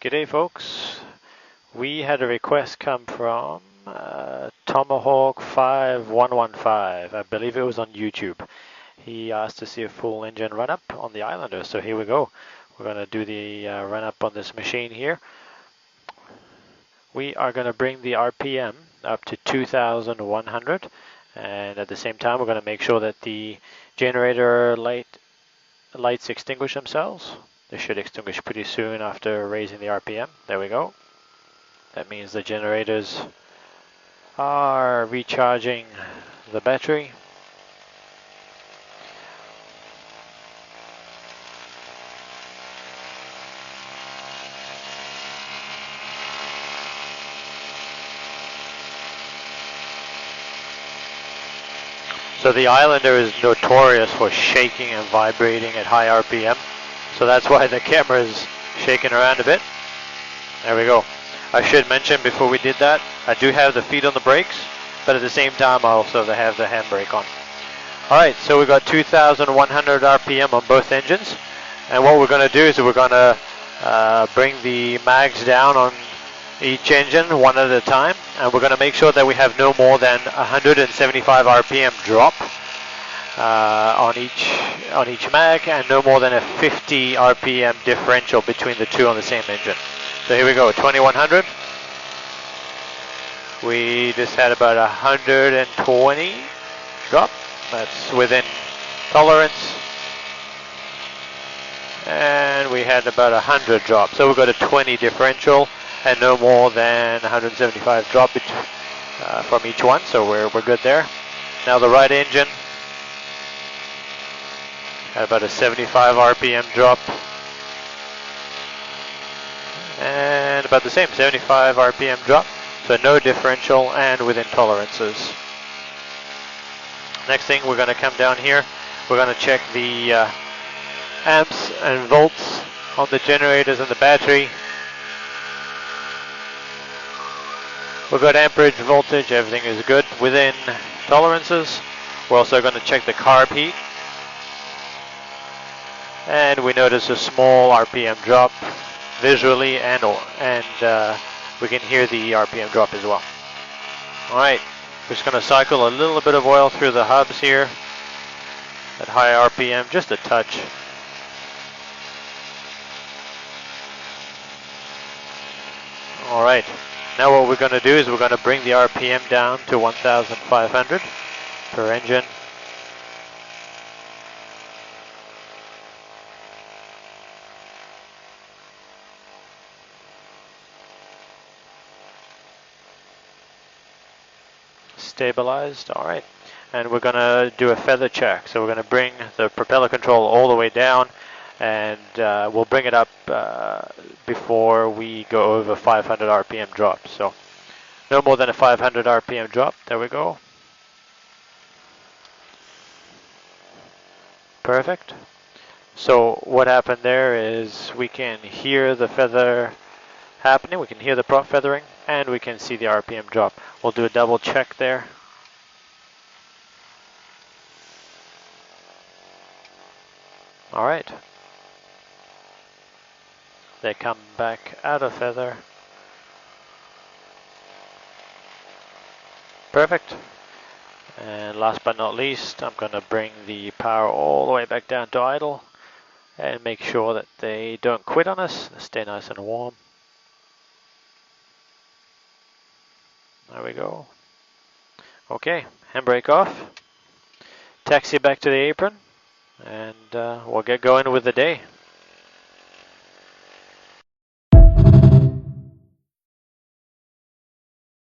G'day folks, we had a request come from Tomahawk 5115, I believe it was on YouTube. He asked to see a full engine run up on the Islander, so here we go. We're going to do the run up on this machine here. We are going to bring the RPM up to 2,100, and at the same time we're going to make sure that the generator lights extinguish themselves. They should extinguish pretty soon after raising the RPM. There we go. That means the generators are recharging the battery. So the Islander is notorious for shaking and vibrating at high RPM. So that's why the camera is shaking around a bit. There we go. I should mention before we did that, I do have the feet on the brakes, but at the same time I also have the handbrake on. Alright, so we've got 2,100 RPM on both engines. And what we're going to do is we're going to bring the mags down on each engine one at a time. And we're going to make sure that we have no more than 175 RPM drop on each mag, and no more than a 50 RPM differential between the two on the same engine. So here we go, 2100. We just had about 120 drop. That's within tolerance. And we had about 100 drop. So we've got a 20 differential and no more than 175 drop from each one. So we're good there. Now the right engine had about a 75 RPM drop. And about the same, 75 RPM drop. So no differential and within tolerances. Next thing, we're going to come down here. We're going to check the amps and volts on the generators and the battery. We've got amperage, voltage, everything is good within tolerances. We're also going to check the carb heat. And we notice a small RPM drop visually, and we can hear the RPM drop as well. Alright, we're just going to cycle a little bit of oil through the hubs here at high RPM, just a touch. Alright, now what we're going to do is we're going to bring the RPM down to 1,500 per engine. Stabilized, alright. And we're going to do a feather check. So we're going to bring the propeller control all the way down, and we'll bring it up before we go over 500 RPM drop. So no more than a 500 RPM drop. There we go. Perfect. So what happened there is we can hear the feather happening, we can hear the prop feathering, and we can see the RPM drop. We'll do a double check there. Alright. They come back out of feather. Perfect. And last but not least, I'm going to bring the power all the way back down to idle and make sure that they don't quit on us. Stay nice and warm. There we go. Okay, handbrake off. Taxi back to the apron, and we'll get going with the day.